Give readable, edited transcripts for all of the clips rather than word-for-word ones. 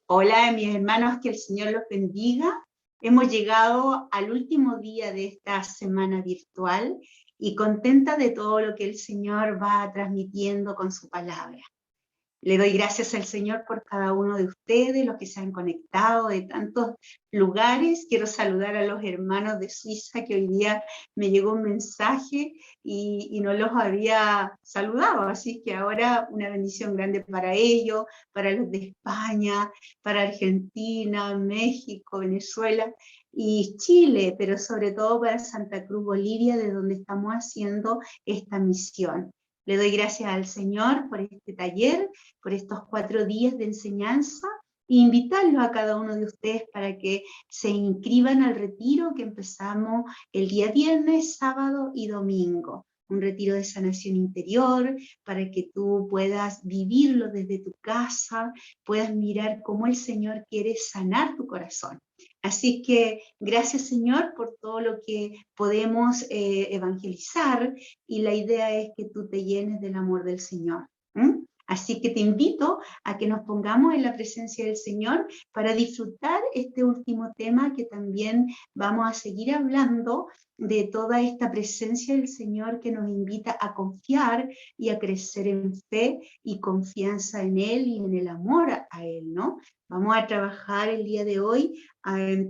Hola, mis hermanos, que el Señor los bendiga. Hemos llegado al último día de esta semana virtual y contenta de todo lo que el Señor va transmitiendo con su palabra. Le doy gracias al Señor por cada uno de ustedes, los que se han conectado de tantos lugares. Quiero saludar a los hermanos de Suiza, que hoy día me llegó un mensaje y no los había saludado. Así que ahora una bendición grande para ellos, para los de España, para Argentina, México, Venezuela y Chile, pero sobre todo para Santa Cruz, Bolivia, de donde estamos haciendo esta misión. Le doy gracias al Señor por este taller, por estos 4 días de enseñanza, e invitarlos a cada uno de ustedes para que se inscriban al retiro que empezamos el día viernes, sábado y domingo. Un retiro de sanación interior para que tú puedas vivirlo desde tu casa, puedas mirar cómo el Señor quiere sanar tu corazón. Así que gracias, Señor, por todo lo que podemos evangelizar, y la idea es que tú te llenes del amor del Señor. Así que te invito a que nos pongamos en la presencia del Señor para disfrutar este último tema, que también vamos a seguir hablando de toda esta presencia del Señor que nos invita a confiar y a crecer en fe y confianza en Él y en el amor a Él, ¿no? Vamos a trabajar el día de hoy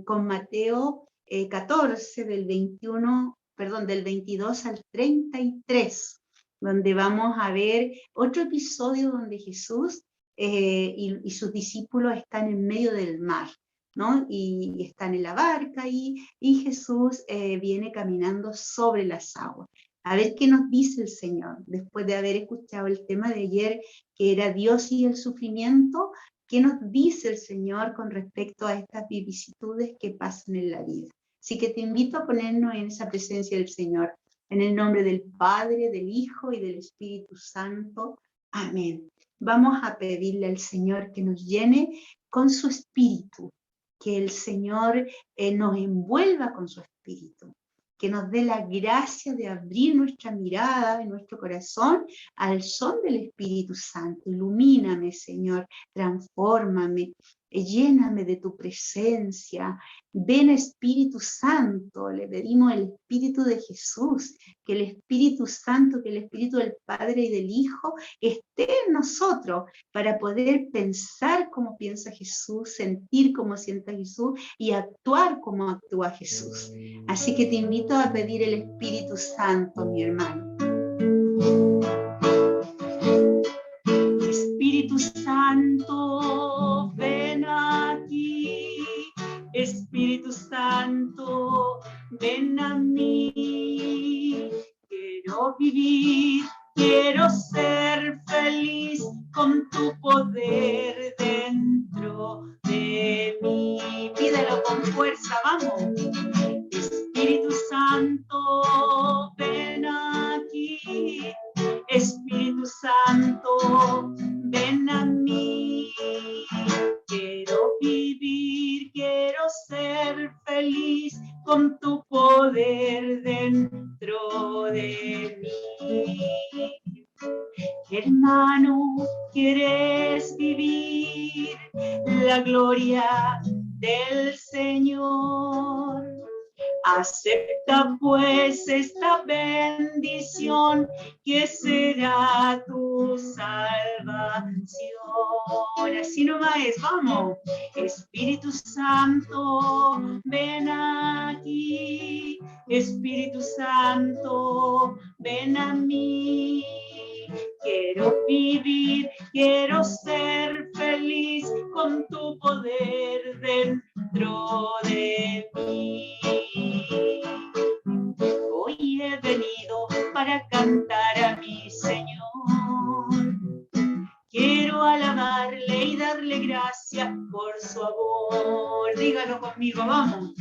con Mateo 14, del 22 al 33, donde vamos a ver otro episodio donde Jesús y sus discípulos están en medio del mar, ¿no? Y están en la barca y Jesús viene caminando sobre las aguas. A ver qué nos dice el Señor, después de haber escuchado el tema de ayer, que era Dios y el sufrimiento. ¿Qué nos dice el Señor con respecto a estas vicisitudes que pasan en la vida? Así que te invito a ponernos en esa presencia del Señor. En el nombre del Padre, del Hijo y del Espíritu Santo. Amén. Vamos a pedirle al Señor que nos llene con su Espíritu, que el Señor nos envuelva con su Espíritu, que nos dé la gracia de abrir nuestra mirada y nuestro corazón al son del Espíritu Santo. Ilumíname, Señor, transfórmame, lléname de tu presencia. Ven, Espíritu Santo, le pedimos el Espíritu de Jesús, que el Espíritu Santo, que el Espíritu del Padre y del Hijo esté en nosotros para poder pensar como piensa Jesús, sentir como siente Jesús y actuar como actúa Jesús. Así que te invito a pedir el Espíritu Santo, mi hermano. Espíritu Santo, ven aquí. Espíritu Santo, ven a mí. Quiero vivir, quiero ser feliz con tu poder dentro de mí. Pídelo con fuerza, vamos. Espíritu Santo, ven aquí. Espíritu Santo, ven a mí. Quiero vivir, quiero ser feliz con tu poder dentro de mí. Hermano, ¿quieres vivir la gloria del Señor? Acepta pues esta bendición, que será tu salvación. Así nomás es, vamos. Espíritu Santo, ven aquí. Espíritu Santo, ven a mí. Quiero vivir, quiero ser feliz con tu poder dentro de mí. Hoy he venido para cantar a mi Señor. Quiero alabarle y darle gracias por su amor. Dígalo conmigo, vamos.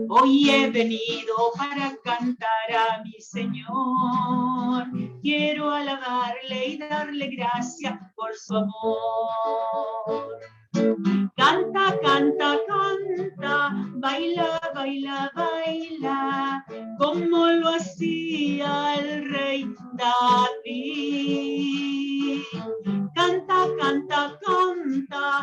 Hoy he venido para cantar a mi Señor. Quiero alabarle y darle gracias por su amor. Canta, canta, canta, baila, baila, baila, como lo hacía el rey David. Canta, canta, canta,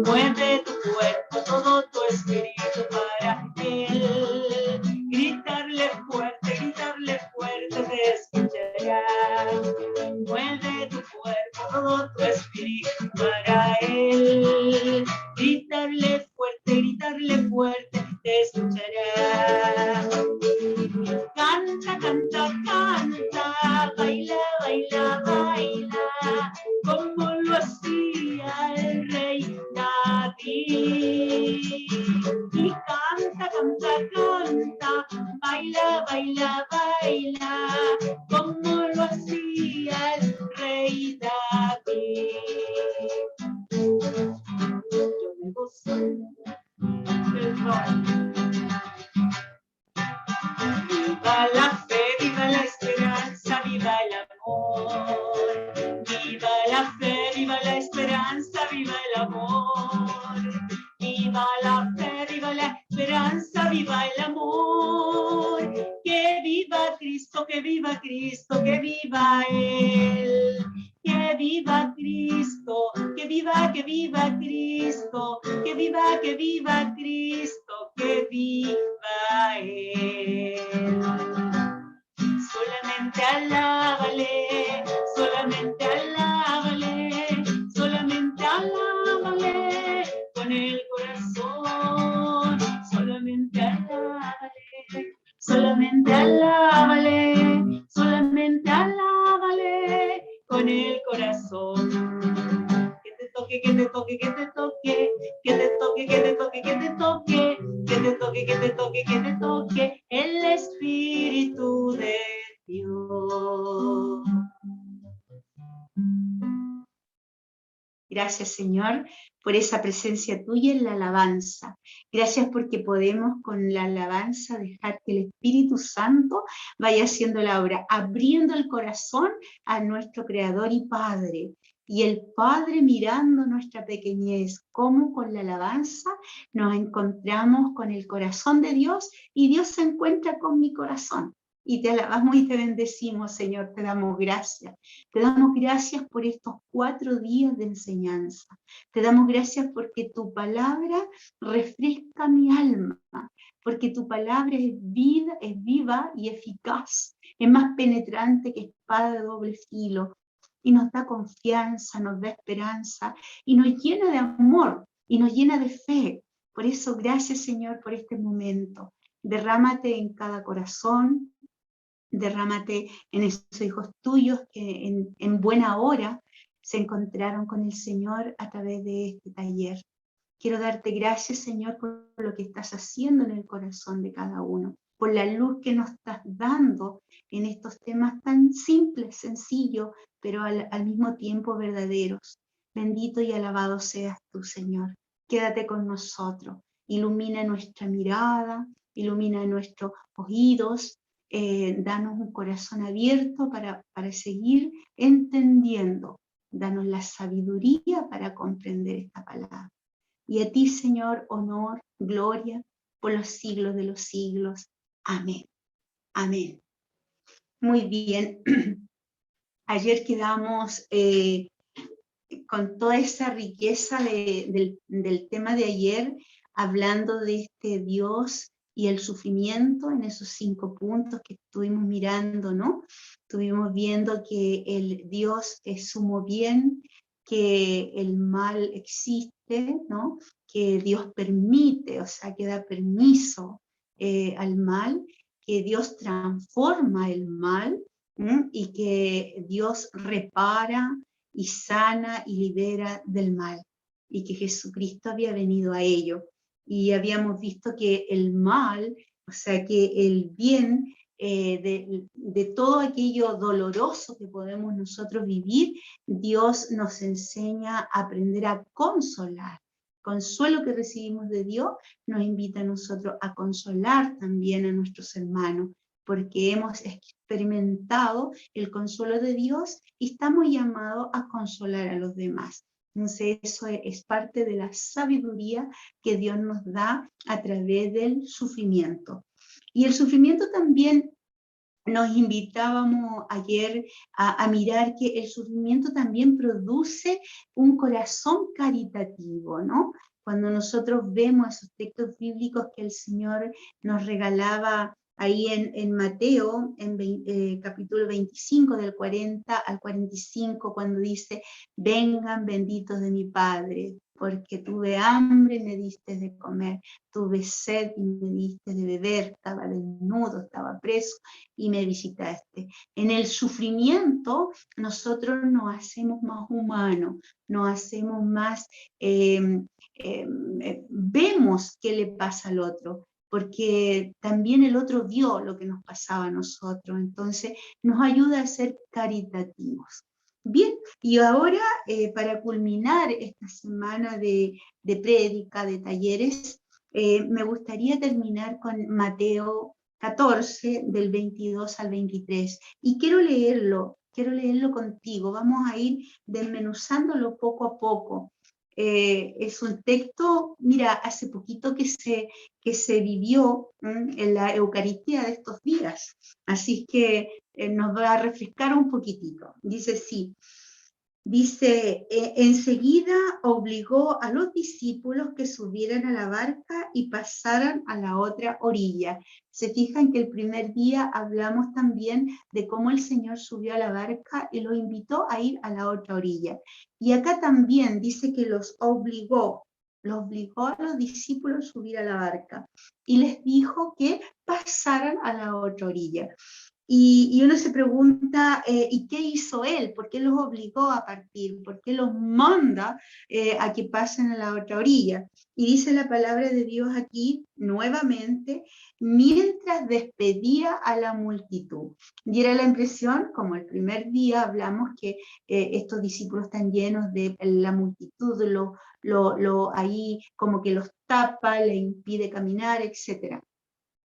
Mueve tu cuerpo, todo tu espíritu para Él. Gritarle fuerte, te escuchará. Mueve tu cuerpo, todo tu espíritu para Él. Gritarle fuerte, te escuchará. Canta, canta, canta, baila, baila, baila, como lo hacía el rey David. Y canta, canta, canta, baila, baila, baila, como lo hacía el rey David. Yo me gozo del rey. Viva la fe, viva la esperanza, viva el amor. Viva la fe, viva la esperanza, viva el amor. Viva la fe, viva la esperanza, viva el amor. Que viva Cristo, que viva Cristo, que viva Él. Que viva Cristo, que viva Cristo, que viva Cristo, que viva Él. Solamente alábale, solamente alábale, solamente alábale con el corazón. Solamente alábale, solamente alábale, solamente alábale con el corazón. Que te toque, que te toque, que te toque, que te toque, que te toque, que te toque, que te toque, que te toque, que te toque el Espíritu de Dios. Gracias, Señor, por esa presencia tuya en la alabanza. Gracias porque podemos con la alabanza dejar que el Espíritu Santo vaya haciendo la obra, abriendo el corazón a nuestro Creador y Padre. Y el Padre mirando nuestra pequeñez, cómo con la alabanza nos encontramos con el corazón de Dios y Dios se encuentra con mi corazón. Y te alabamos y te bendecimos, Señor, te damos gracias. Te damos gracias por estos 4 días de enseñanza. Te damos gracias porque tu palabra refresca mi alma, porque tu palabra es viva y eficaz, es más penetrante que espada de doble filo, y nos da confianza, nos da esperanza, y nos llena de amor, y nos llena de fe. Por eso, gracias, Señor, por este momento. Derrámate en cada corazón, derrámate en esos hijos tuyos que en buena hora se encontraron con el Señor a través de este taller. Quiero darte gracias, Señor, por lo que estás haciendo en el corazón de cada uno, por la luz que nos estás dando en estos temas tan simples, sencillos, pero al mismo tiempo verdaderos. Bendito y alabado seas tú, Señor. Quédate con nosotros, ilumina nuestra mirada, ilumina nuestros oídos, danos un corazón abierto para seguir entendiendo. Danos la sabiduría para comprender esta palabra. Y a ti, Señor, honor, gloria, por los siglos de los siglos. Amén. Amén. Muy bien. Ayer quedamos con toda esa riqueza del tema de ayer, hablando de este Dios y el sufrimiento en esos 5 puntos que estuvimos mirando, ¿no? Estuvimos viendo que el Dios es sumo bien, que el mal existe, ¿no? Que Dios permite, o sea, que da permiso al mal, que Dios transforma el mal, y que Dios repara y sana y libera del mal, y que Jesucristo había venido a ello. Y habíamos visto que el mal, o sea, que el bien de todo aquello doloroso que podemos nosotros vivir, Dios nos enseña a aprender a consolar. Consuelo que recibimos de Dios nos invita a nosotros a consolar también a nuestros hermanos, porque hemos experimentado el consuelo de Dios y estamos llamados a consolar a los demás. Entonces eso es parte de la sabiduría que Dios nos da a través del sufrimiento. Y el sufrimiento también nos invitábamos ayer a mirar que el sufrimiento también produce un corazón caritativo, ¿no? Cuando nosotros vemos esos textos bíblicos que el Señor nos regalaba ahí en Mateo, capítulo 25, del 40 al 45, cuando dice, vengan benditos de mi Padre, porque tuve hambre y me diste de comer, tuve sed y me diste de beber, estaba desnudo, estaba preso y me visitaste. En el sufrimiento nosotros nos hacemos más humanos, nos hacemos más, vemos qué le pasa al otro, porque también el otro vio lo que nos pasaba a nosotros, entonces nos ayuda a ser caritativos. Bien, y ahora para culminar esta semana de prédica, de talleres, me gustaría terminar con Mateo 14, del 22 al 23. Y quiero leerlo contigo. Vamos a ir desmenuzándolo poco a poco. Es un texto, mira, hace poquito que se vivió en la Eucaristía de estos días. Así que nos va a refrescar un poquitito. Dice sí. Dice, enseguida obligó a los discípulos que subieran a la barca y pasaran a la otra orilla. Se fijan que el primer día hablamos también de cómo el Señor subió a la barca y los invitó a ir a la otra orilla. Y acá también dice que los obligó a los discípulos a subir a la barca y les dijo que pasaran a la otra orilla. Y uno se pregunta, ¿y qué hizo él? ¿Por qué los obligó a partir? ¿Por qué los manda a que pasen a la otra orilla? Y dice la palabra de Dios aquí nuevamente, mientras despedía a la multitud. Y era la impresión, como el primer día hablamos, que estos discípulos están llenos de la multitud, ahí como que los tapa, le impide caminar, etcétera.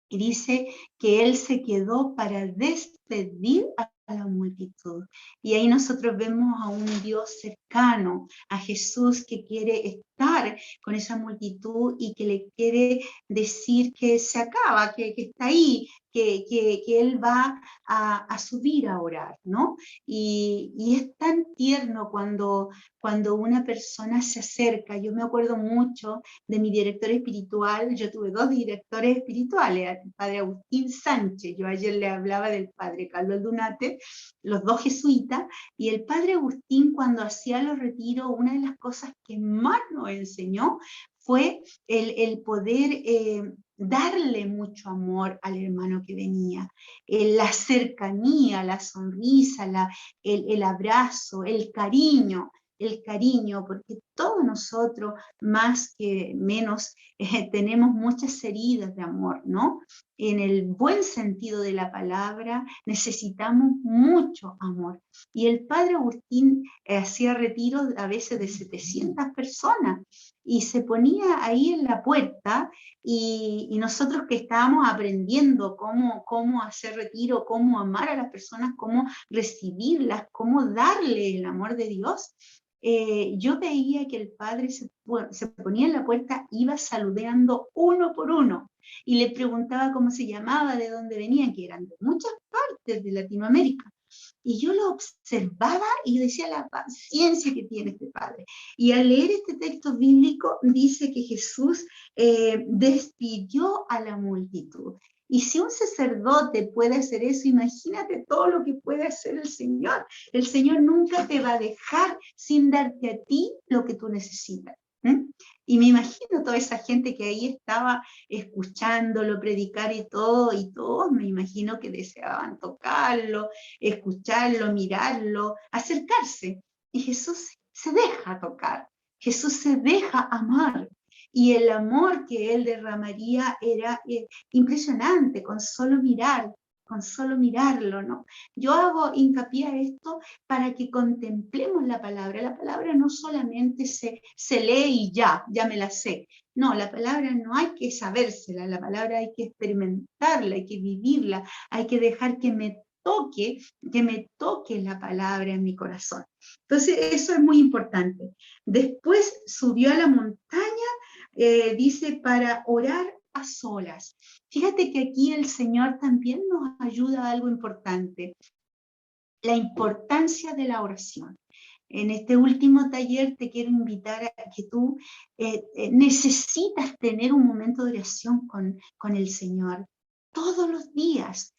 Y dice que él se quedó para despedir a la multitud. Y ahí nosotros vemos a un Dios cercano, a Jesús que quiere estar con esa multitud y que le quiere decir que se acaba, que está ahí, que él va a subir a orar, ¿no? Y es tan tierno cuando una persona se acerca. Yo me acuerdo mucho de mi director espiritual. Yo tuve dos directores espirituales, el padre Agustín Sánchez, yo ayer le hablaba del padre Carlos Dunate, los dos jesuitas, y el padre Agustín, cuando hacía los retiros, una de las cosas que más nos enseñó fue el poder darle mucho amor al hermano que venía, la cercanía, la sonrisa, el abrazo, el cariño, porque todos nosotros, más que menos, tenemos muchas heridas de amor, ¿no? En el buen sentido de la palabra, necesitamos mucho amor. Y el padre Agustín hacía retiros a veces de 700 personas y se ponía ahí en la puerta y nosotros que estábamos aprendiendo cómo hacer retiro, cómo amar a las personas, cómo recibirlas, cómo darle el amor de Dios, yo veía que el padre se ponía en la puerta, iba saludando uno por uno y le preguntaba cómo se llamaba, de dónde venían, que eran de muchas partes de Latinoamérica. Y yo lo observaba y decía la paciencia que tiene este padre. Y al leer este texto bíblico dice que Jesús despidió a la multitud. Y si un sacerdote puede hacer eso, imagínate todo lo que puede hacer el Señor. El Señor nunca te va a dejar sin darte a ti lo que tú necesitas. Y me imagino toda esa gente que ahí estaba escuchándolo predicar y todos me imagino que deseaban tocarlo, escucharlo, mirarlo, acercarse. Y Jesús se deja tocar, Jesús se deja amar. Y el amor que él derramaría era impresionante, con solo mirarlo, ¿no? Yo hago hincapié a esto para que contemplemos la palabra. La palabra no solamente se lee y ya me la sé. No, la palabra no hay que sabérsela, la palabra hay que experimentarla, hay que vivirla, hay que dejar que me toque la palabra en mi corazón. Entonces, eso es muy importante. Después subió a la montaña, dice, para orar a solas. Fíjate que aquí el Señor también nos ayuda a algo importante, la importancia de la oración. En este último taller te quiero invitar a que tú necesitas tener un momento de oración con el Señor todos los días.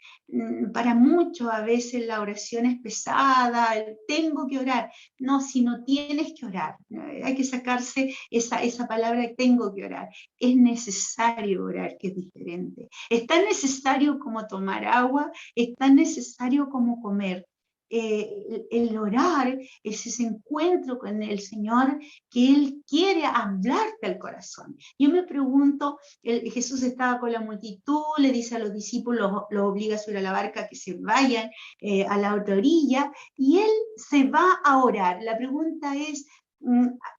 Para muchos a veces la oración es pesada, tengo que orar. No, si no tienes que orar, hay que sacarse esa palabra tengo que orar. Es necesario orar, que es diferente. Es tan necesario como tomar agua, es tan necesario como comer. El orar es ese encuentro con el Señor que Él quiere hablarte al corazón. Yo me pregunto, Jesús estaba con la multitud, le dice a los discípulos, los obliga a subir a la barca que se vayan a la otra orilla, y Él se va a orar. La pregunta es,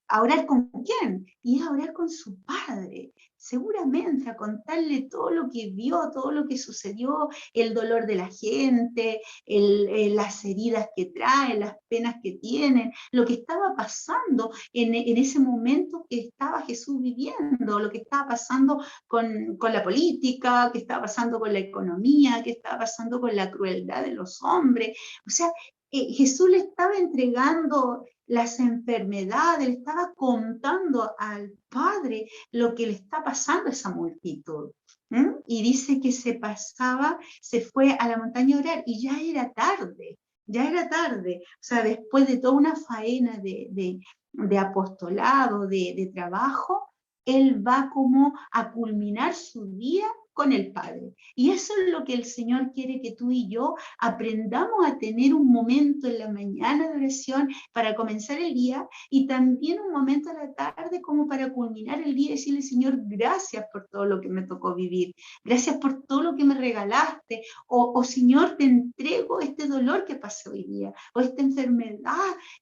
¿a orar con quién? Y es a orar con su Padre. Seguramente a contarle todo lo que vio, todo lo que sucedió, el dolor de la gente, las heridas que traen, las penas que tienen, lo que estaba pasando en ese momento que estaba Jesús viviendo, lo que estaba pasando con la política, que estaba pasando con la economía, que estaba pasando con la crueldad de los hombres. O sea, Jesús le estaba entregando las enfermedades, le estaba contando al Padre lo que le está pasando a esa multitud. Y dice que se fue a la montaña a orar y ya era tarde, o sea, después de toda una faena de apostolado, de trabajo, él va como a culminar su día con el Padre. Y eso es lo que el Señor quiere que tú y yo aprendamos a tener un momento en la mañana de oración para comenzar el día y también un momento a la tarde como para culminar el día y decirle, Señor, gracias por todo lo que me tocó vivir, gracias por todo lo que me regalaste, o Señor, te entrego este dolor que pasé hoy día, o esta enfermedad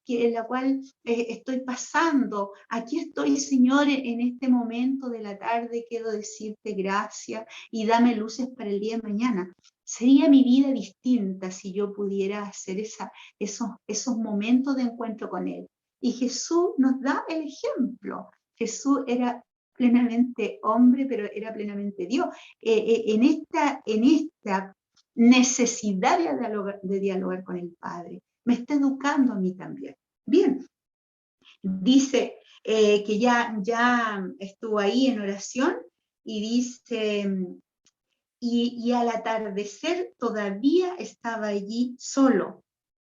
en la cual estoy pasando. Aquí estoy, Señor, en este momento de la tarde, quiero decirte gracias y dame luces para el día de mañana. Sería mi vida distinta si yo pudiera hacer esos momentos de encuentro con Él. Y Jesús nos da el ejemplo. Jesús era plenamente hombre, pero era plenamente Dios. En esta necesidad de dialogar con el Padre, me está educando a mí también. Bien, dice que ya estuvo ahí en oración y dice, y al atardecer todavía estaba allí solo.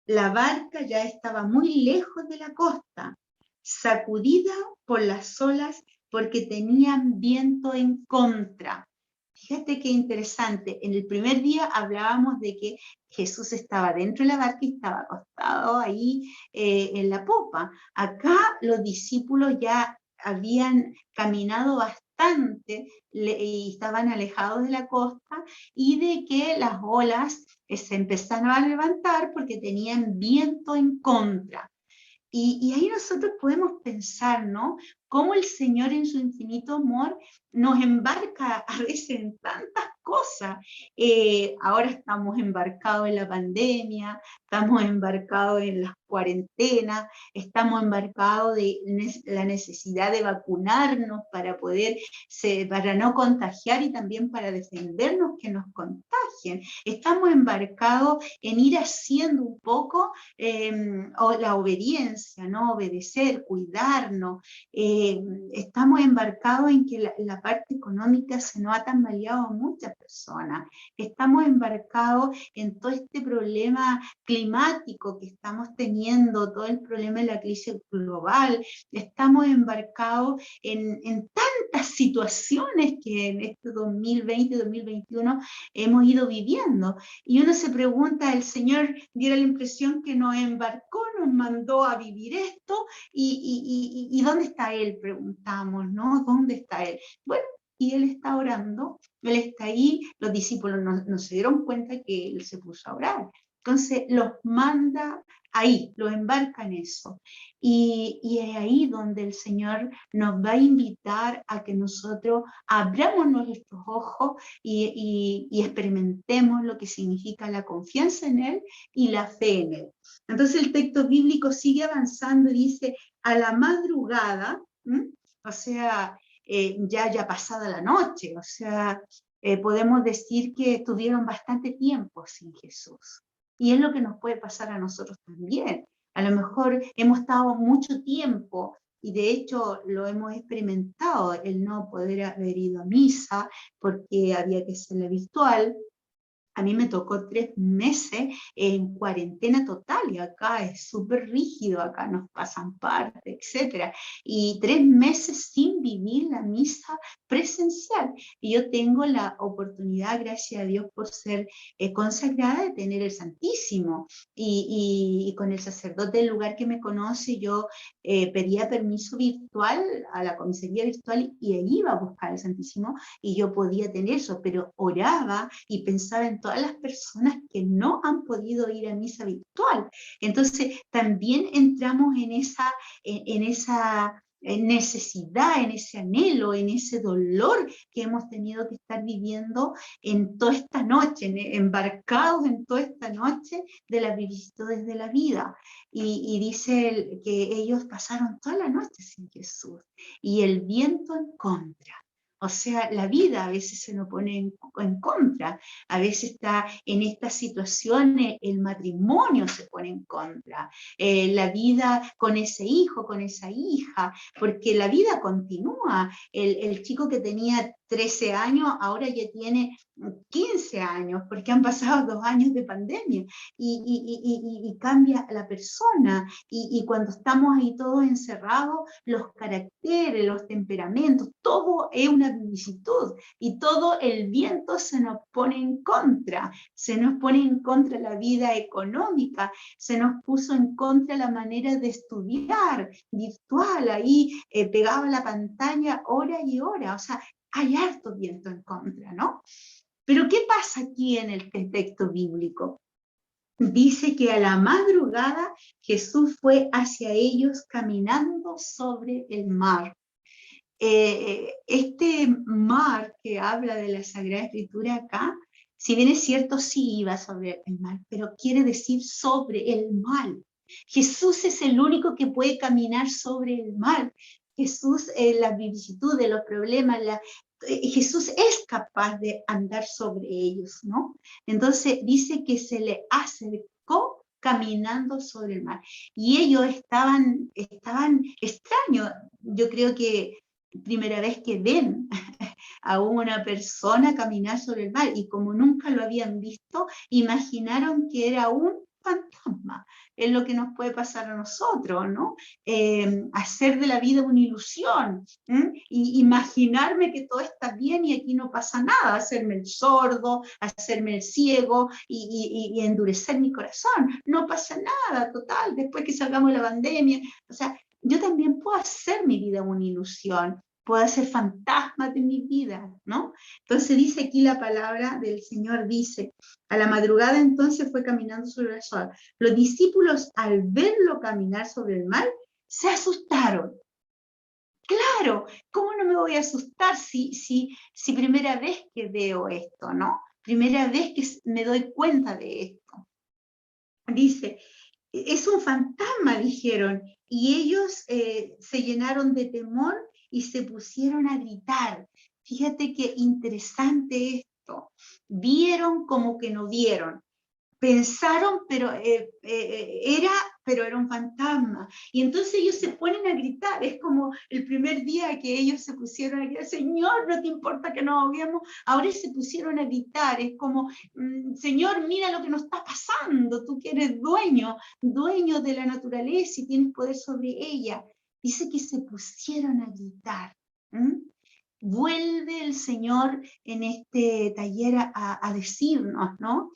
La barca ya estaba muy lejos de la costa, sacudida por las olas porque tenían viento en contra. Fíjate qué interesante. En el primer día hablábamos de que Jesús estaba dentro de la barca y estaba acostado ahí en la popa. Acá los discípulos ya habían caminado bastante y estaban alejados de la costa y de que las olas se empezaron a levantar porque tenían viento en contra. Y ahí nosotros podemos pensar, ¿no? Cómo el Señor en su infinito amor nos embarca a veces en tantas cosas. Ahora estamos embarcados en la pandemia, estamos embarcados en las cuarentenas, estamos embarcados de la necesidad de vacunarnos para no contagiar y también para defendernos que nos contagien. Estamos embarcados en ir haciendo un poco la obediencia, ¿no? Obedecer, cuidarnos. Estamos embarcados en que la parte económica se nos ha tambaleado a muchas personas. Estamos embarcados en todo este problema climático que estamos teniendo, todo el problema de la crisis global. Estamos embarcados en tantas situaciones que en este 2020-2021 hemos ido viviendo. Y uno se pregunta, el Señor diera la impresión que nos embarcó, nos mandó a vivir esto, y ¿dónde está Él? Preguntamos, ¿no? ¿Dónde está Él? Bueno, y Él está orando, Él está ahí, los discípulos no se dieron cuenta que Él se puso a orar. Entonces los manda ahí, los embarca en eso. Y es ahí donde el Señor nos va a invitar a que nosotros abramos nuestros ojos y experimentemos lo que significa la confianza en Él y la fe en Él. Entonces el texto bíblico sigue avanzando y dice, a la madrugada, o sea, ya pasada la noche, o sea, podemos decir que estuvieron bastante tiempo sin Jesús. Y es lo que nos puede pasar a nosotros también. A lo mejor hemos estado mucho tiempo, y de hecho lo hemos experimentado, el no poder haber ido a misa porque había que ser virtual. A mí me tocó 3 meses en cuarentena total y acá es súper rígido, acá nos pasan parte, etc. Y 3 meses sin vivir la misa presencial. Y yo tengo la oportunidad, gracias a Dios, por ser consagrada, de tener el Santísimo. Y con el sacerdote del lugar que me conoce, yo pedía permiso virtual a la comisaría virtual y iba a buscar el Santísimo y yo podía tener eso, pero oraba y pensaba en todas las personas que no han podido ir a misa virtual. Entonces también entramos en esa necesidad, en ese anhelo, en ese dolor que hemos tenido que estar viviendo en toda esta noche, embarcados en toda esta noche de las vicisitudes de la vida. Y dice que ellos pasaron toda la noche sin Jesús y el viento en contra. O sea, la vida a veces se nos pone en contra, a veces está en estas situaciones, el matrimonio se pone en contra, la vida con ese hijo, con esa hija, porque la vida continúa. El chico que tenía 13 años ahora ya tiene 15 años, porque han pasado 2 años de pandemia y cambia la persona. Y cuando estamos ahí todos encerrados, los caracteres, los temperamentos, todo es una vicisitud y todo el viento se nos pone en contra. Se nos pone en contra la vida económica, se nos puso en contra la manera de estudiar virtual, ahí pegaba la pantalla horas y horas, o sea, hay harto viento en contra, ¿no? Pero ¿qué pasa aquí en el texto bíblico? Dice que a la madrugada Jesús fue hacia ellos caminando sobre el mar. Este mar que habla de la Sagrada Escritura acá, si bien es cierto, sí iba sobre el mar, pero quiere decir sobre el mal. Jesús es el único que puede caminar sobre el mal. Jesús, las vicisitudes, los problemas, Jesús es capaz de andar sobre ellos, ¿no? Entonces dice que se le acercó caminando sobre el mar. Y ellos estaban extraños. Yo creo que primera vez que ven a una persona caminar sobre el mar y como nunca lo habían visto, imaginaron que era un fantasma. Es lo que nos puede pasar a nosotros, ¿no? Hacer de la vida una ilusión, y imaginarme que todo está bien y aquí no pasa nada, hacerme el sordo, hacerme el ciego y endurecer mi corazón. No pasa nada, total, después que salgamos de la pandemia. O sea, yo también puedo hacer mi vida una ilusión, puedo hacer fantasmas de mi vida, ¿no? Entonces dice aquí la palabra del Señor, dice, a la madrugada entonces fue caminando sobre el sol. Los discípulos al verlo caminar sobre el mar, se asustaron. Claro, ¿cómo no me voy a asustar si primera vez que veo esto, ¿no? Primera vez que me doy cuenta de esto. Dice, es un fantasma, dijeron, y ellos se llenaron de temor y se pusieron a gritar. Fíjate qué interesante esto. Vieron como que no vieron. Pensaron, pero era un fantasma. Y entonces ellos se ponen a gritar. Es como el primer día que ellos se pusieron a gritar, Señor, no te importa que nos ahoguemos. Ahora se pusieron a gritar. Es como, Señor, mira lo que nos está pasando. Tú que eres dueño de la naturaleza y tienes poder sobre ella. Dice que se pusieron a gritar. Vuelve el Señor en este taller a decirnos, ¿no?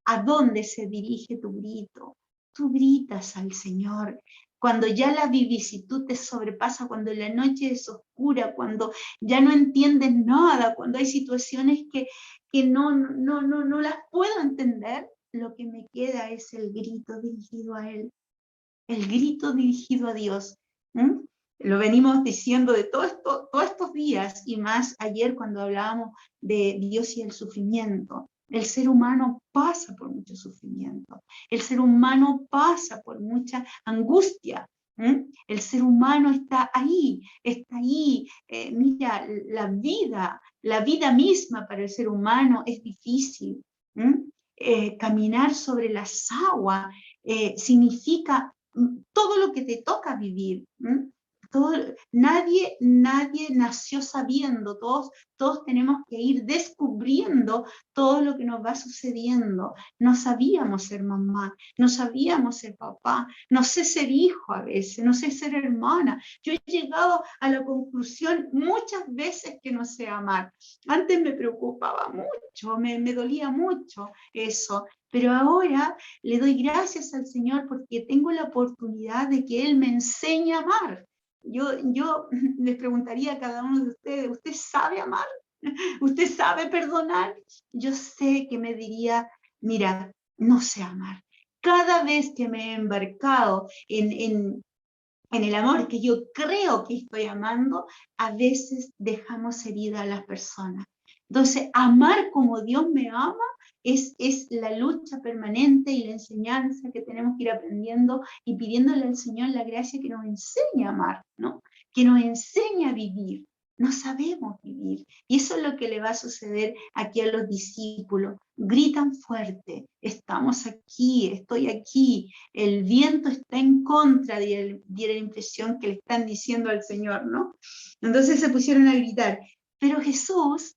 ¿A dónde se dirige tu grito? Tú gritas al Señor. Cuando ya la vicisitud te sobrepasa, cuando la noche es oscura, cuando ya no entiendes nada, cuando hay situaciones que no las puedo entender, lo que me queda es el grito dirigido a Él, el grito dirigido a Dios. Lo venimos diciendo de todos estos días y más ayer cuando hablábamos de Dios y el sufrimiento. El ser humano pasa por mucho sufrimiento, el ser humano pasa por mucha angustia, El ser humano está ahí. Mira, la vida misma para el ser humano es difícil. Caminar sobre las aguas significa todo lo que te toca vivir. Nadie nació sabiendo, todos tenemos que ir descubriendo todo lo que nos va sucediendo. No sabíamos ser mamá, no sabíamos ser papá, no sé ser hijo a veces, no sé ser hermana. Yo he llegado a la conclusión muchas veces que no sé amar. Antes me preocupaba mucho, me dolía mucho eso, pero ahora le doy gracias al Señor porque tengo la oportunidad de que Él me enseñe a amar. Yo les preguntaría a cada uno de ustedes, ¿usted sabe amar? ¿Usted sabe perdonar? Yo sé que me diría, mira, no sé amar. Cada vez que me he embarcado en el amor que yo creo que estoy amando, a veces dejamos herida a las personas. Entonces, amar como Dios me ama es la lucha permanente y la enseñanza que tenemos que ir aprendiendo y pidiéndole al Señor la gracia que nos enseñe a amar, ¿no? Que nos enseñe a vivir. No sabemos vivir. Y eso es lo que le va a suceder aquí a los discípulos. Gritan fuerte, estamos aquí, estoy aquí, el viento está en contra, diera la impresión que le están diciendo al Señor, ¿no? Entonces se pusieron a gritar. Pero Jesús,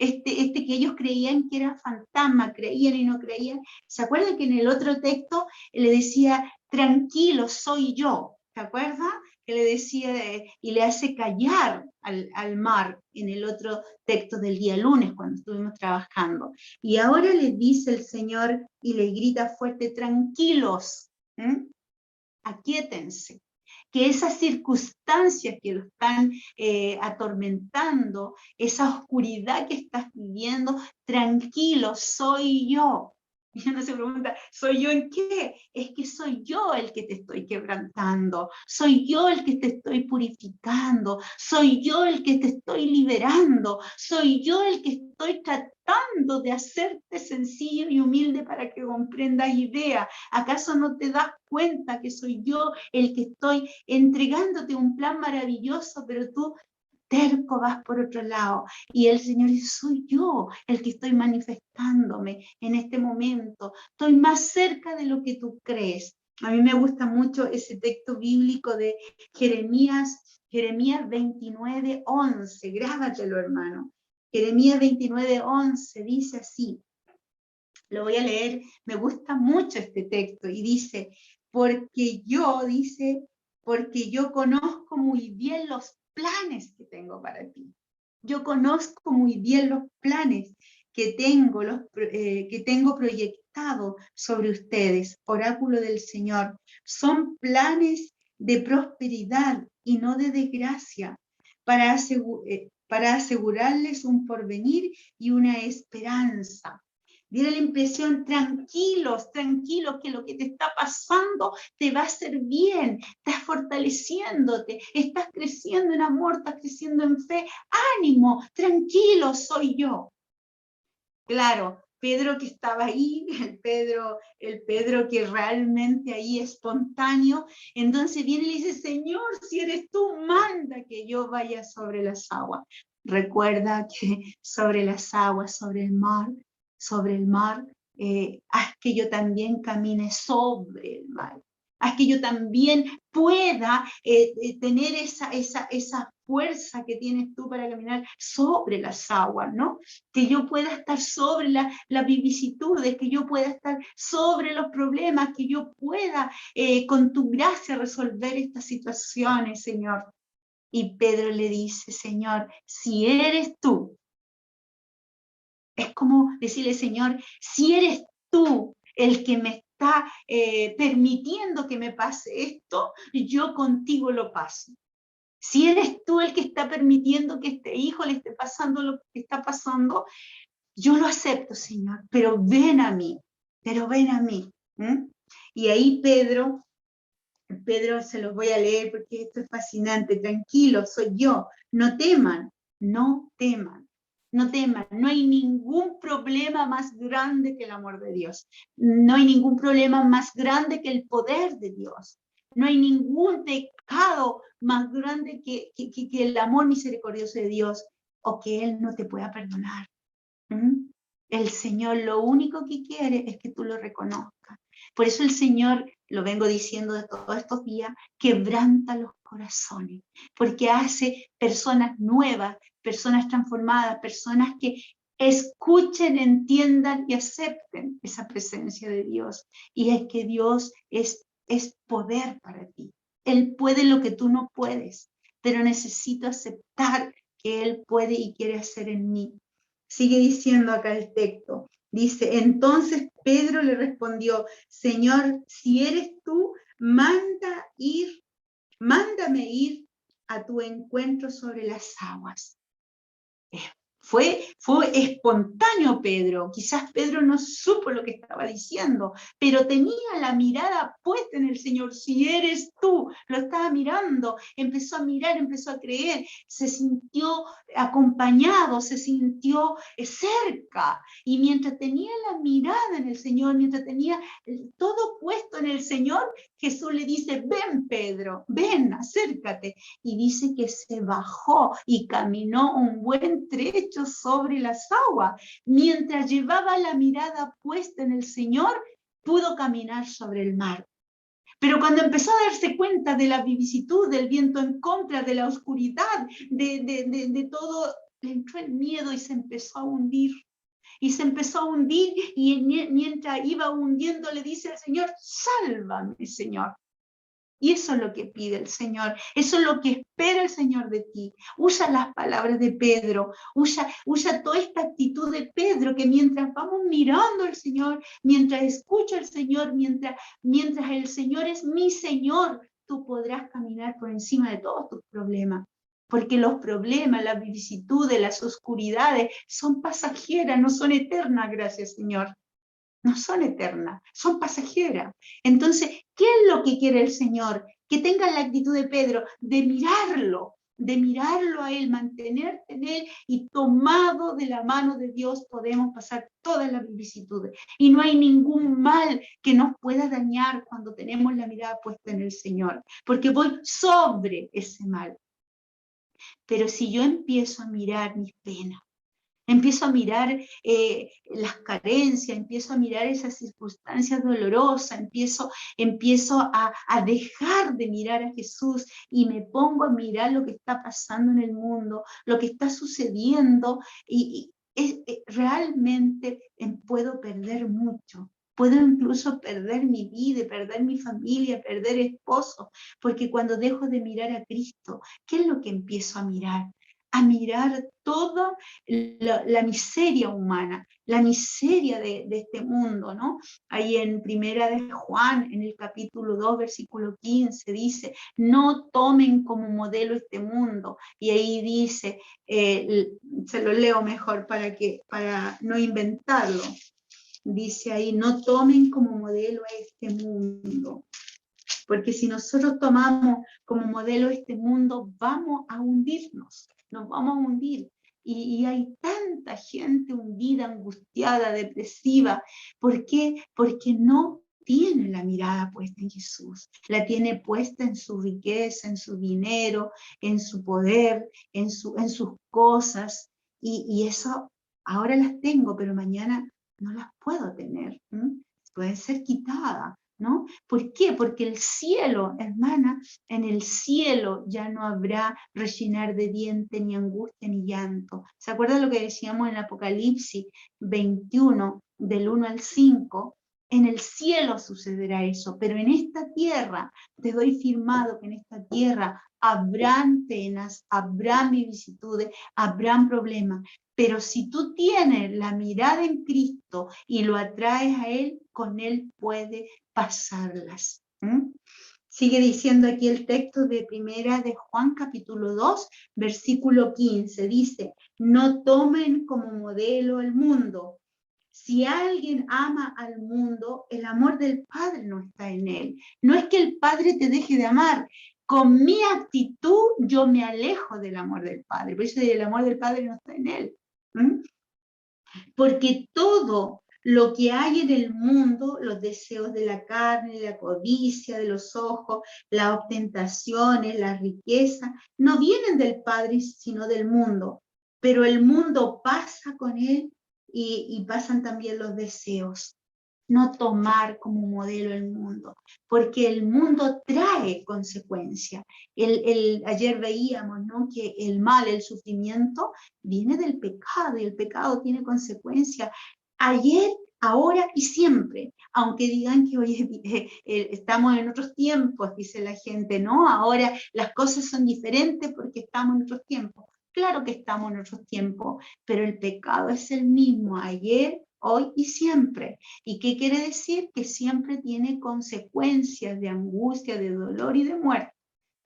que ellos creían que era fantasma, creían y no creían, ¿se acuerdan que en el otro texto le decía, tranquilo, soy yo? ¿Se acuerdan? Que le decía, y le hace callar al mar en el otro texto del día lunes cuando estuvimos trabajando. Y ahora les dice el Señor y le grita fuerte, tranquilos, aquíétense, que esas circunstancias que lo están atormentando, esa oscuridad que estás viviendo, tranquilo, soy yo. Y uno se pregunta, ¿soy yo en qué? Es que soy yo el que te estoy quebrantando, soy yo el que te estoy purificando, soy yo el que te estoy liberando, soy yo el que estoy tratando de hacerte sencillo y humilde para que comprendas y veas. ¿Acaso no te das cuenta que soy yo el que estoy entregándote un plan maravilloso, pero tú terco vas por otro lado? Y el Señor dice, soy yo el que estoy manifestándome en este momento. Estoy más cerca de lo que tú crees. A mí me gusta mucho ese texto bíblico de Jeremías 29:11. Grábatelo, hermano. Jeremías 29:11 dice así. Lo voy a leer, me gusta mucho este texto y dice, porque yo conozco muy bien los planes que tengo para ti. Yo conozco muy bien los planes que tengo proyectado sobre ustedes, oráculo del Señor. Son planes de prosperidad y no de desgracia, para asegurarles un porvenir y una esperanza. Diera la impresión, tranquilos, que lo que te está pasando te va a hacer bien, estás fortaleciéndote, estás creciendo en amor, estás creciendo en fe, ánimo, tranquilo, soy yo. Claro, Pedro que estaba ahí, el Pedro que realmente ahí espontáneo, entonces viene y le dice, Señor, si eres tú, manda que yo vaya sobre las aguas. Recuerda que sobre las aguas, sobre el mar, haz que yo también camine sobre el mar. Haz que yo también pueda tener esa fuerza que tienes tú para caminar sobre las aguas, ¿no? Que yo pueda estar sobre las vicisitudes, que yo pueda estar sobre los problemas, que yo pueda con tu gracia resolver estas situaciones, Señor. Y Pedro le dice, Señor, si eres tú, es como decirle, Señor, si eres tú el que me está permitiendo que me pase esto, yo contigo lo paso. Si eres tú el que está permitiendo que este hijo le esté pasando lo que está pasando, yo lo acepto, Señor, pero ven a mí. Y ahí Pedro, se los voy a leer porque esto es fascinante. Tranquilo, soy yo. No teman, no teman. No teman, no hay ningún problema más grande que el amor de Dios. No hay ningún problema más grande que el poder de Dios. No hay ningún pecado más grande que el amor misericordioso de Dios, o que Él no te pueda perdonar. El Señor lo único que quiere es que tú lo reconozcas. Por eso el Señor, lo vengo diciendo de todos estos días, quebranta los corazones, porque hace personas nuevas, personas transformadas, personas que escuchen, entiendan y acepten esa presencia de Dios. Y es que Dios es poder para ti. Él puede lo que tú no puedes, pero necesito aceptar que Él puede y quiere hacer en mí. Sigue diciendo acá el texto. Dice, entonces Pedro le respondió, Señor, si eres tú, mándame ir a tu encuentro sobre las aguas. Fue espontáneo Pedro, quizás Pedro no supo lo que estaba diciendo, pero tenía la mirada puesta en el Señor. Si eres tú, lo estaba mirando, empezó a mirar, empezó a creer, se sintió acompañado, se sintió cerca, y mientras tenía la mirada en el Señor, mientras tenía todo puesto en el Señor, Jesús le dice, ven Pedro, ven, acércate, y dice que se bajó y caminó un buen trecho sobre las aguas. Mientras llevaba la mirada puesta en el Señor, pudo caminar sobre el mar. Pero cuando empezó a darse cuenta de la vicisitud, del viento en contra, de la oscuridad, de todo, le entró el miedo y se empezó a hundir. Y se empezó a hundir, y mientras iba hundiendo le dice al Señor, sálvame, Señor. Y eso es lo que pide el Señor, eso es lo que espera el Señor de ti. Usa las palabras de Pedro, usa toda esta actitud de Pedro, que mientras vamos mirando al Señor, mientras escucho al Señor, mientras el Señor es mi Señor, tú podrás caminar por encima de todos tus problemas. Porque los problemas, las vicisitudes, las oscuridades son pasajeras, no son eternas, gracias Señor. No son eternas, son pasajeras. Entonces, ¿qué es lo que quiere el Señor? Que tengas la actitud de Pedro, de mirarlo a Él, mantenerte en Él, y tomado de la mano de Dios podemos pasar todas las vicisitudes. Y no hay ningún mal que nos pueda dañar cuando tenemos la mirada puesta en el Señor, porque voy sobre ese mal. Pero si yo empiezo a mirar mis penas, empiezo a mirar las carencias, empiezo a mirar esas circunstancias dolorosas, empiezo a dejar de mirar a Jesús y me pongo a mirar lo que está pasando en el mundo, lo que está sucediendo, y realmente puedo perder mucho. Puedo incluso perder mi vida, perder mi familia, perder esposo, porque cuando dejo de mirar a Cristo, ¿qué es lo que empiezo a mirar? A mirar toda la miseria humana, la miseria de este mundo, ¿no? Ahí en Primera de Juan, en el capítulo 2, versículo 15, dice, no tomen como modelo este mundo. Y ahí dice, se lo leo mejor para no inventarlo. Dice ahí, no tomen como modelo este mundo. Porque si nosotros tomamos como modelo este mundo, vamos a hundirnos, nos vamos a hundir. Y hay tanta gente hundida, angustiada, depresiva. ¿Por qué? Porque no tiene la mirada puesta en Jesús, la tiene puesta en su riqueza, en su dinero, en su poder, en sus cosas. Y eso ahora las tengo, pero mañana no las puedo tener. Pueden ser quitadas, ¿no? ¿Por qué? Porque el cielo, hermana, en el cielo ya no habrá rechinar de dientes, ni angustia, ni llanto. ¿Se acuerdan lo que decíamos en Apocalipsis 21, del 1 al 5? En el cielo sucederá eso, pero en esta tierra, te doy firmado que en esta tierra habrán penas, habrán vicisitudes, habrán problemas. Pero si tú tienes la mirada en Cristo y lo atraes a Él, con Él puede pasarlas. Sigue diciendo aquí el texto de Primera de Juan, capítulo 2, versículo 15. Dice, no tomen como modelo el mundo. Si alguien ama al mundo, el amor del Padre no está en él. No es que el Padre te deje de amar. Con mi actitud yo me alejo del amor del Padre. Por eso el amor del Padre no está en él. Porque todo Lo que hay en el mundo, los deseos de la carne, la codicia de los ojos, las ostentaciones, la riqueza, no vienen del Padre, sino del mundo. Pero el mundo pasa con él y pasan también los deseos. No tomar como modelo el mundo, porque el mundo trae consecuencias. Ayer veíamos, ¿no?, que el mal, el sufrimiento, viene del pecado y el pecado tiene consecuencias. Ayer, ahora y siempre, aunque digan que hoy estamos en otros tiempos, dice la gente, no, ahora las cosas son diferentes porque estamos en otros tiempos. Claro que estamos en otros tiempos, pero el pecado es el mismo ayer, hoy y siempre. ¿Y qué quiere decir? Que siempre tiene consecuencias de angustia, de dolor y de muerte,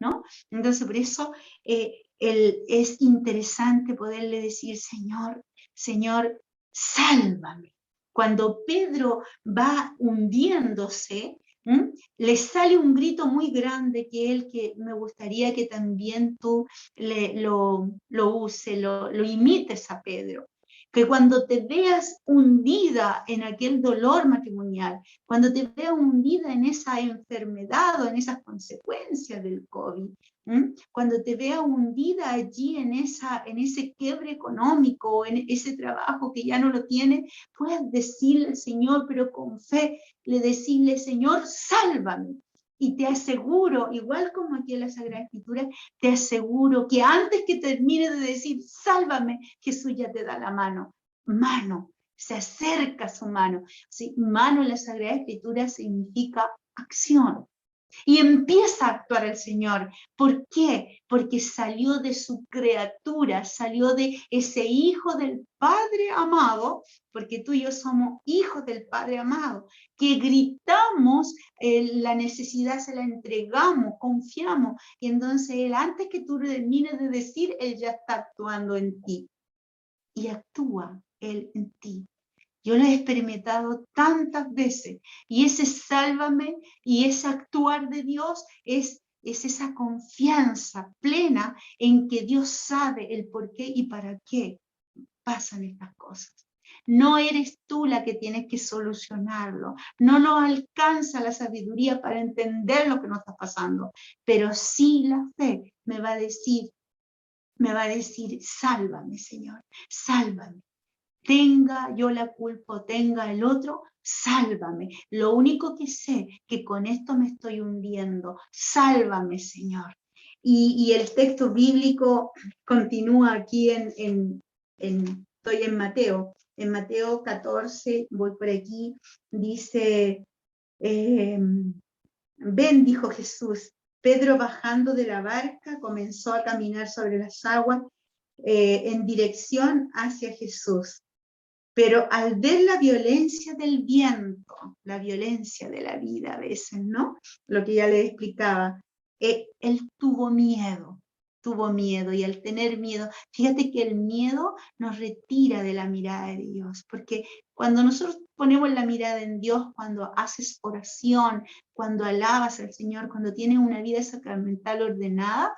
¿no? Entonces, por eso es interesante poderle decir, Señor, Señor, sálvame. Cuando Pedro va hundiéndose, le sale un grito muy grande que me gustaría que también tú lo uses, lo imites a Pedro. Que cuando te veas hundida en aquel dolor matrimonial, cuando te veas hundida en esa enfermedad o en esas consecuencias del COVID, cuando te veas hundida allí en ese quiebre económico, o en ese trabajo que ya no lo tienes, puedes decirle al Señor, pero con fe, decirle, Señor, sálvame. Y te aseguro, igual como aquí en la Sagrada Escritura, te aseguro que antes que termine de decir, sálvame, Jesús ya te da la mano. Mano, se acerca su mano. Sí, mano en la Sagrada Escritura significa acción. Y empieza a actuar el Señor. ¿Por qué? Porque salió de su criatura, salió de ese hijo del Padre amado, porque tú y yo somos hijos del Padre amado, que gritamos la necesidad, se la entregamos, confiamos, y entonces Él, antes que tú termines de decir, Él ya está actuando en ti. Y actúa Él en ti. Yo lo he experimentado tantas veces y ese sálvame y ese actuar de Dios es esa confianza plena en que Dios sabe el por qué y para qué pasan estas cosas. No eres tú la que tienes que solucionarlo, no nos alcanza la sabiduría para entender lo que nos está pasando, pero sí la fe me va a decir, sálvame, Señor, sálvame. Tenga yo la culpa, tenga el otro, sálvame. Lo único que sé, que con esto me estoy hundiendo. Sálvame, Señor. Y el texto bíblico continúa aquí estoy en Mateo. En Mateo 14, voy por aquí, dice, ven, dijo Jesús. Pedro, bajando de la barca, comenzó a caminar sobre las aguas en dirección hacia Jesús. Pero al ver la violencia del viento, la violencia de la vida a veces, ¿no? Lo que ya le explicaba, él tuvo miedo, y al tener miedo, fíjate que el miedo nos retira de la mirada de Dios, porque cuando nosotros ponemos la mirada en Dios, cuando haces oración, cuando alabas al Señor, cuando tienes una vida sacramental ordenada,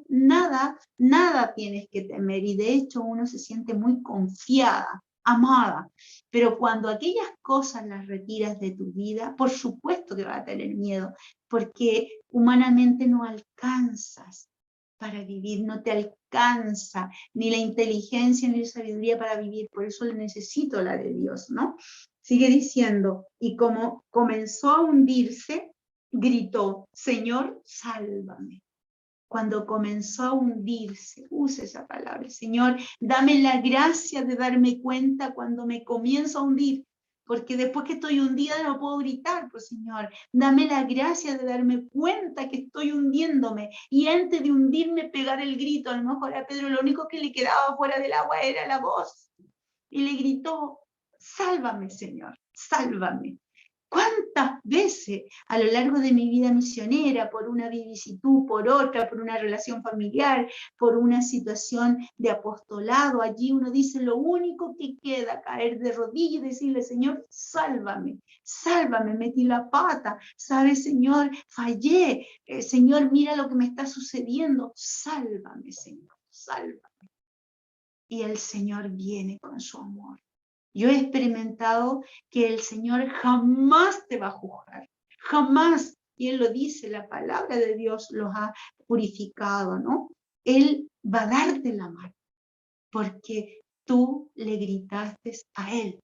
nada tienes que temer, y de hecho uno se siente muy confiada, amada. Pero cuando aquellas cosas las retiras de tu vida, por supuesto que vas a tener miedo, porque humanamente no alcanzas para vivir, no te alcanza ni la inteligencia ni la sabiduría para vivir, por eso necesito la de Dios, ¿no? Sigue diciendo, y como comenzó a hundirse, gritó, Señor, sálvame. Cuando comenzó a hundirse, use esa palabra, Señor, dame la gracia de darme cuenta cuando me comienzo a hundir, porque después que estoy hundida no puedo gritar, pues Señor, dame la gracia de darme cuenta que estoy hundiéndome, y antes de hundirme pegar el grito. A lo mejor a Pedro lo único que le quedaba fuera del agua era la voz, y le gritó, sálvame, Señor, sálvame. ¿Cuántas veces a lo largo de mi vida misionera, por una vicisitud, por otra, por una relación familiar, por una situación de apostolado, allí uno dice, lo único que queda, caer de rodillas y decirle, Señor, sálvame, sálvame, metí la pata, ¿sabes, Señor? Fallé, Señor, mira lo que me está sucediendo, sálvame, Señor, sálvame. Y el Señor viene con su amor. Yo he experimentado que el Señor jamás te va a juzgar, jamás. Y Él lo dice, la palabra de Dios los ha purificado, ¿no? Él va a darte la mano, porque tú le gritaste a Él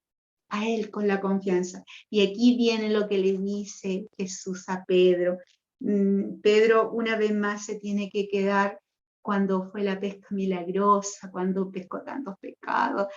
con la confianza. Y aquí viene lo que le dice Jesús a Pedro. Pedro una vez más se tiene que quedar cuando fue la pesca milagrosa, cuando pescó tantos pescados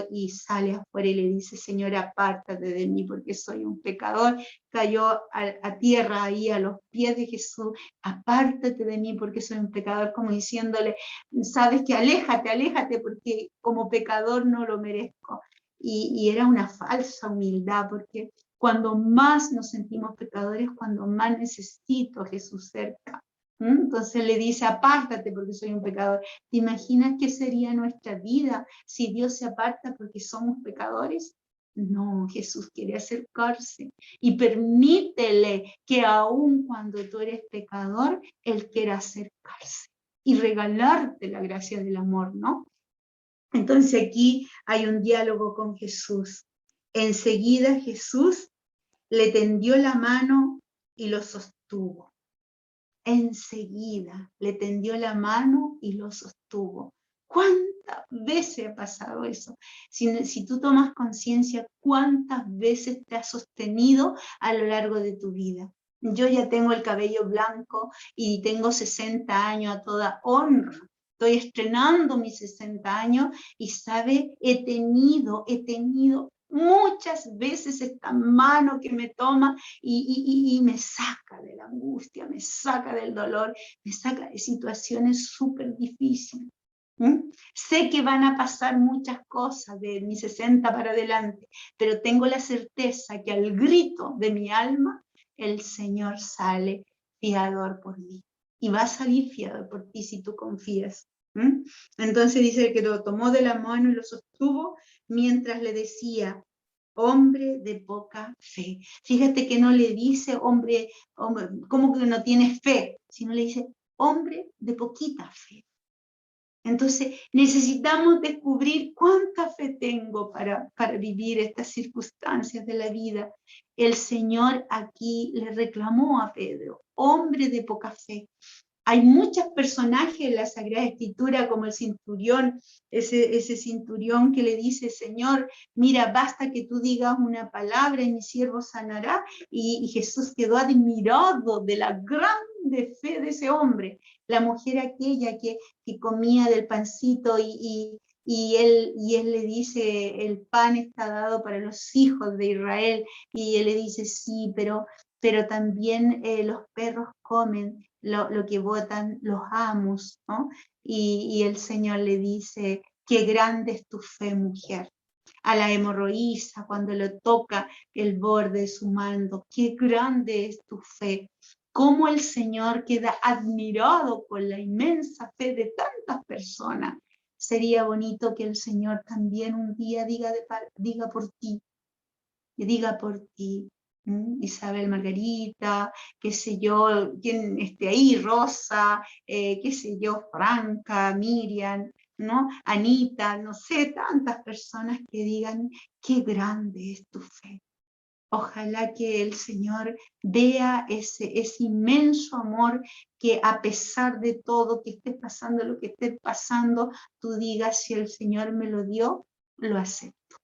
y sale afuera y le dice, Señor, apártate de mí porque soy un pecador. Cayó a tierra ahí a los pies de Jesús, apártate de mí porque soy un pecador, como diciéndole, sabes que aléjate porque como pecador no lo merezco. Y era una falsa humildad, porque cuando más nos sentimos pecadores, cuando más necesito a Jesús cerca. Entonces le dice, apártate porque soy un pecador. ¿Te imaginas qué sería nuestra vida si Dios se aparta porque somos pecadores? No, Jesús quiere acercarse y permítele que aun cuando tú eres pecador, Él quiera acercarse y regalarte la gracia del amor, ¿no? Entonces aquí hay un diálogo con Jesús. Enseguida Jesús le tendió la mano y lo sostuvo. Enseguida le tendió la mano y lo sostuvo. ¿Cuántas veces ha pasado eso? Si tú tomas conciencia, ¿cuántas veces te ha sostenido a lo largo de tu vida? Yo ya tengo el cabello blanco y tengo 60 años a toda honra. Estoy estrenando mis 60 años y, ¿sabe? He tenido muchas veces esta mano que me toma y me saca de la angustia, me saca del dolor, me saca de situaciones súper difíciles. Sé que van a pasar muchas cosas de mis 60 para adelante, pero tengo la certeza que al grito de mi alma, el Señor sale fiador por mí. Y va a salir fiador por ti si tú confías. Entonces dice que lo tomó de la mano y lo sostuvo mientras le decía, hombre de poca fe. Fíjate que no le dice hombre, ¿cómo que no tienes fe? Sino le dice hombre de poquita fe. Entonces necesitamos descubrir cuánta fe tengo para vivir estas circunstancias de la vida. El Señor aquí le reclamó a Pedro, hombre de poca fe. Hay muchos personajes en la Sagrada Escritura, como el centurión, ese centurión que le dice, Señor, mira, basta que tú digas una palabra y mi siervo sanará. Y Jesús quedó admirado de la grande fe de ese hombre. La mujer aquella que comía del pancito y él le dice, el pan está dado para los hijos de Israel. Y él le dice, sí, pero también los perros comen lo que botan los amos, ¿no? Y el Señor le dice, qué grande es tu fe, mujer. A la hemorroísa, cuando lo toca el borde de su manto, qué grande es tu fe. Cómo el Señor queda admirado con la inmensa fe de tantas personas. Sería bonito que el Señor también un día diga por ti, y diga por ti, Isabel Margarita, qué sé yo, quién esté ahí, Rosa, qué sé yo, Franca, Miriam, ¿no? Anita, no sé, tantas personas que digan, qué grande es tu fe. Ojalá que el Señor vea ese inmenso amor que a pesar de todo que esté pasando, lo que esté pasando, tú digas, si el Señor me lo dio, lo acepto.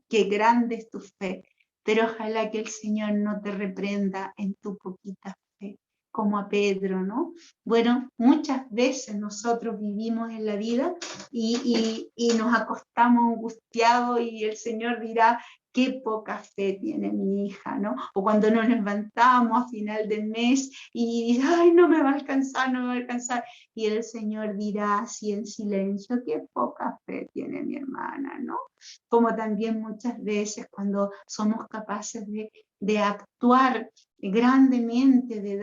Qué grande es tu fe, pero ojalá que el Señor no te reprenda en tu poquita fe, como a Pedro, ¿no? Bueno, muchas veces nosotros vivimos en la vida y nos acostamos angustiados y el Señor dirá, qué poca fe tiene mi hija, ¿no? O cuando nos levantamos a final del mes y ay, no me va a alcanzar, no me va a alcanzar. Y el Señor dirá así en silencio, qué poca fe tiene mi hermana, ¿no? Como también muchas veces cuando somos capaces de actuar grandemente, de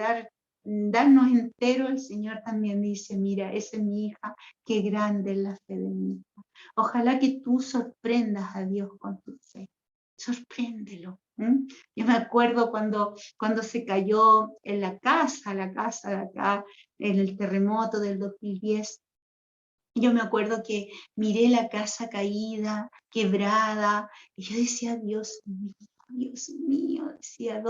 darnos entero, el Señor también dice, mira, esa es mi hija, qué grande es la fe de mi hija. Ojalá que tú sorprendas a Dios con tu fe. Sorpréndelo. Yo me acuerdo cuando se cayó en la casa de acá, en el terremoto del 2010, Yo me acuerdo que miré la casa caída, quebrada, y yo decía, Dios mío, decía,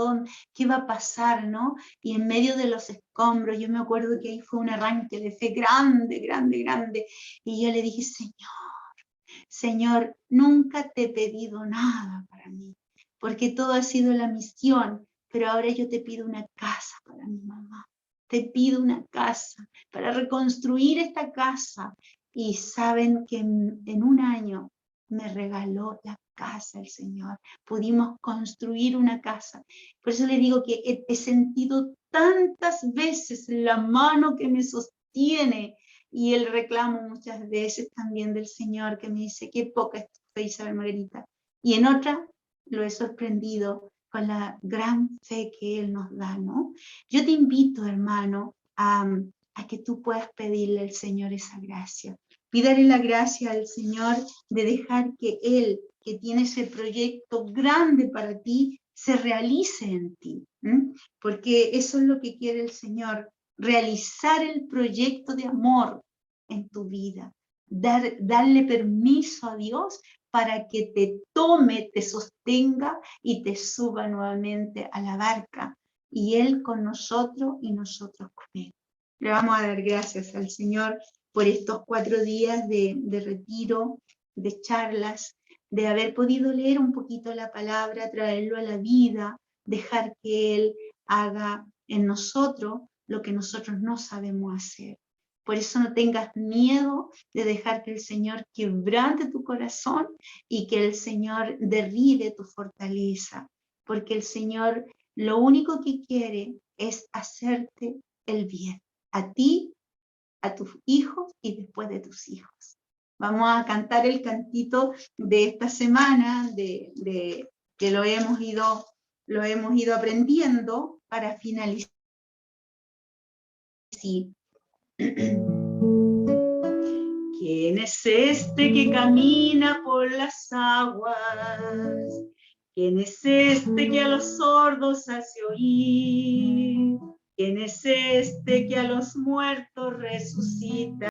¿qué va a pasar, no? Y en medio de los escombros, yo me acuerdo que ahí fue un arranque de fe grande, grande, grande, y yo le dije, Señor, nunca te he pedido nada para mí, porque todo ha sido la misión, pero ahora yo te pido una casa para mi mamá. Te pido una casa para reconstruir esta casa. Y saben que en un año me regaló la casa el Señor. Pudimos construir una casa. Por eso le digo que he sentido tantas veces la mano que me sostiene y el reclamo muchas veces también del Señor que me dice, qué poca es tu fe, Isabel Margarita. Y en otra lo he sorprendido con la gran fe que Él nos da, ¿no? Yo te invito, hermano, a que tú puedas pedirle al Señor esa gracia. Pídale la gracia al Señor de dejar que Él, que tiene ese proyecto grande para ti, se realice en ti. Porque eso es lo que quiere el Señor, realizar el proyecto de amor en tu vida, darle permiso a Dios para que te tome, te sostenga y te suba nuevamente a la barca, y Él con nosotros y nosotros con Él. Le vamos a dar gracias al Señor por estos 4 días de retiro, de charlas, de haber podido leer un poquito la palabra, traerlo a la vida, dejar que Él haga en nosotros lo que nosotros no sabemos hacer. Por eso no tengas miedo de dejar que el Señor quebrante tu corazón y que el Señor derribe tu fortaleza, porque el Señor lo único que quiere es hacerte el bien, a ti, a tus hijos y después de tus hijos. Vamos a cantar el cantito de esta semana, que lo hemos ido aprendiendo para finalizar. Sí. ¿Quién es este que camina por las aguas? ¿Quién es este que a los sordos hace oír? ¿Quién es este que a los muertos resucita?